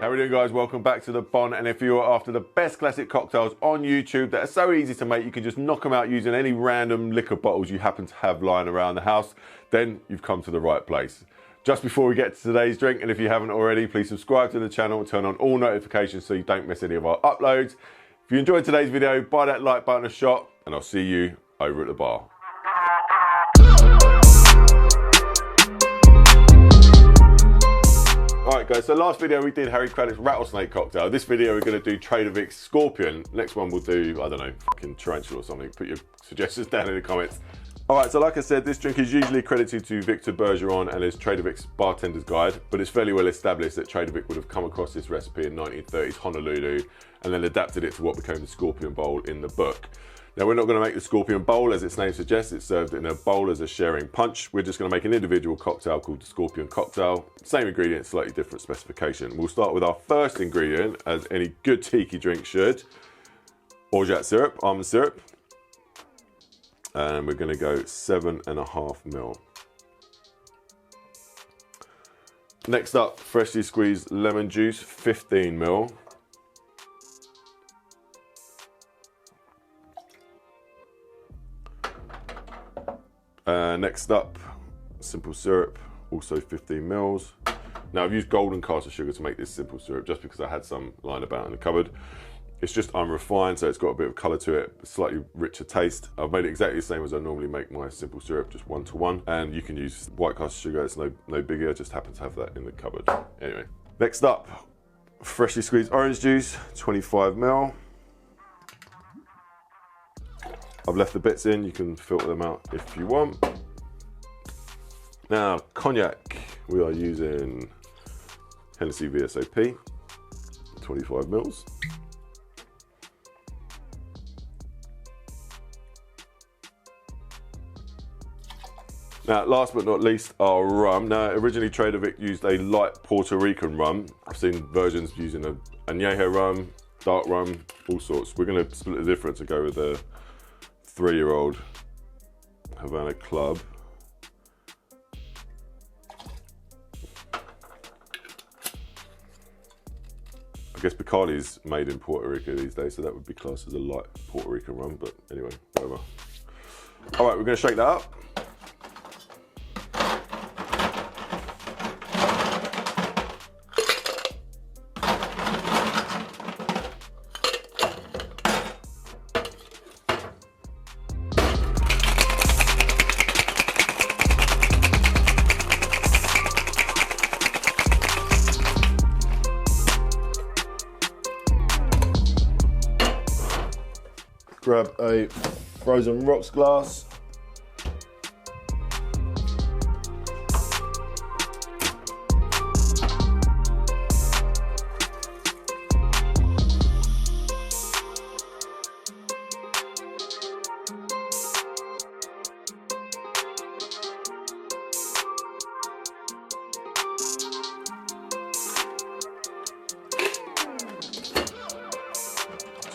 How are we doing, guys? Welcome back to the Bon. And if you are after the best classic cocktails on YouTube that are so easy to make, you can just knock them out using any random liquor bottles you happen to have lying around the house, then you've come to the right place. Just before we get to today's drink, and if you haven't already, please subscribe to the channel and turn on all notifications so you don't miss any of our uploads. If you enjoyed today's video, buy that like button a shot, and I'll see you over at the bar. Alright guys, so last video we did Harry Craddock's rattlesnake cocktail. This video we're going to do Trader Vic's scorpion. Next one we'll do, I don't know, fucking tarantula or something. Put your suggestions down in the comments. Alright, so like I said, this drink is usually credited to Victor Bergeron and is Trader Vic's bartender's guide, but it's fairly well established that Trader Vic would have come across this recipe in 1930s Honolulu and then adapted it to what became the Scorpion Bowl in the book. Now, we're not going to make the Scorpion Bowl, as its name suggests. It's served in a bowl as a sharing punch. We're just going to make an individual cocktail called the Scorpion Cocktail. Same ingredients, slightly different specification. We'll start with our first ingredient, as any good tiki drink should. Orgeat syrup, almond syrup. And we're going to go 7.5 ml. Next up, freshly squeezed lemon juice, 15 ml. Next up, simple syrup, also 15 mils. Now I've used golden caster sugar to make this simple syrup just because I had some lying about in the cupboard. It's just unrefined, so it's got a bit of colour to it, a slightly richer taste. I've made it exactly the same as I normally make my simple syrup, just 1-to-1. And you can use white caster sugar, it's no bigger, I just happen to have that in the cupboard. Anyway, next up, freshly squeezed orange juice, 25 ml. I've left the bits in, you can filter them out if you want. Now, cognac, we are using Hennessy VSOP, 25 mils. Now, last but not least, our rum. Now, originally Trader Vic used a light Puerto Rican rum. I've seen versions using a añejo rum, dark rum, all sorts. We're gonna split the difference and go with the 3-year-old Havana Club. I guess Bacardi's made in Puerto Rico these days, so that would be classed as a light Puerto Rican rum, but anyway, whatever. All right, we're gonna shake that up. Grab a frozen rocks glass.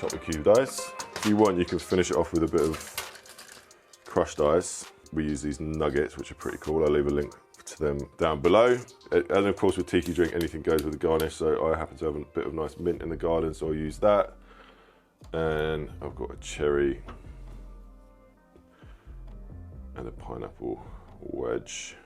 Chop the cubed ice. If you want, you can finish it off with a bit of crushed ice. We use these nuggets, which are pretty cool. I'll leave a link to them down below. And of course, with tiki drink, anything goes with the garnish. So I happen to have a bit of nice mint in the garden, so I'll use that. And I've got a cherry and a pineapple wedge.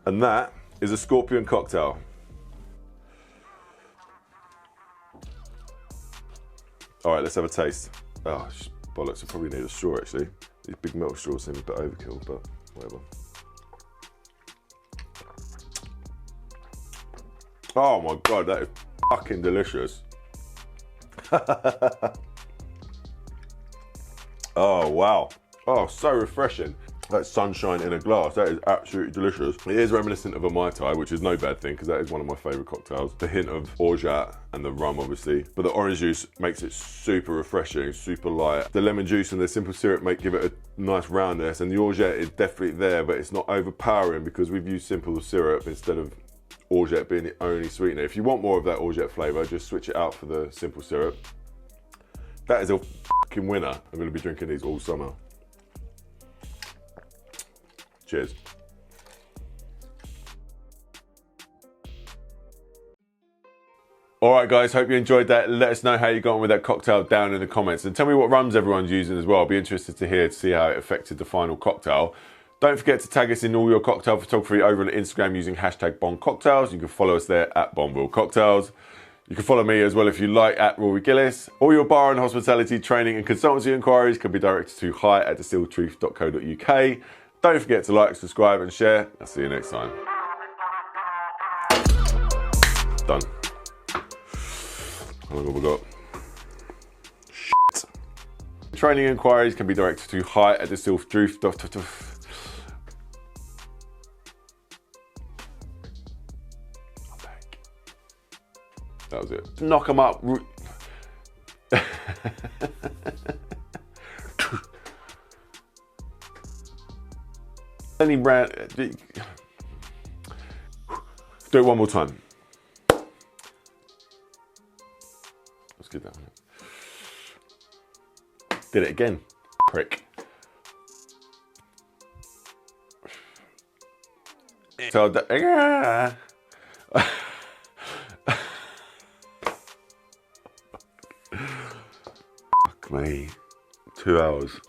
And that is a Scorpion cocktail. All right, let's have a taste. Oh, bollocks, I probably need a straw actually. These big metal straws seem a bit overkill, but whatever. Oh my God, that is fucking delicious. Oh, wow. Oh, so refreshing. That's sunshine in a glass. That is absolutely delicious. It is reminiscent of a Mai Tai, which is no bad thing because that is one of my favorite cocktails. The hint of orgeat and the rum, obviously, but the orange juice makes it super refreshing, super light. The lemon juice and the simple syrup give it a nice roundness, and the orgeat is definitely there, but it's not overpowering because we've used simple syrup instead of orgeat being the only sweetener. If you want more of that orgeat flavour, just switch it out for the simple syrup. That is a fucking winner. I'm going to be drinking these all summer. Cheers. All right, guys, hope you enjoyed that. Let us know how you got on with that cocktail down in the comments. And tell me what rums everyone's using as well. I'll be interested to see how it affected the final cocktail. Don't forget to tag us in all your cocktail photography over on Instagram using #BonCocktails. You can follow us there at Bonneville Cocktails. You can follow me as well if you like at Ruairi Gilles. All your bar and hospitality training and consultancy inquiries can be directed to hi@distilledtruth.co.uk. Don't forget to like, subscribe and share. I'll see you next time. Done. How long have we got? Shit. Training inquiries can be directed to hi@distilledtruth.co.uk. That was it. Knock them up. Any brand. Do it one more time. Let's get that one. Did it again. Prick. So that. Fuck me. 2 hours.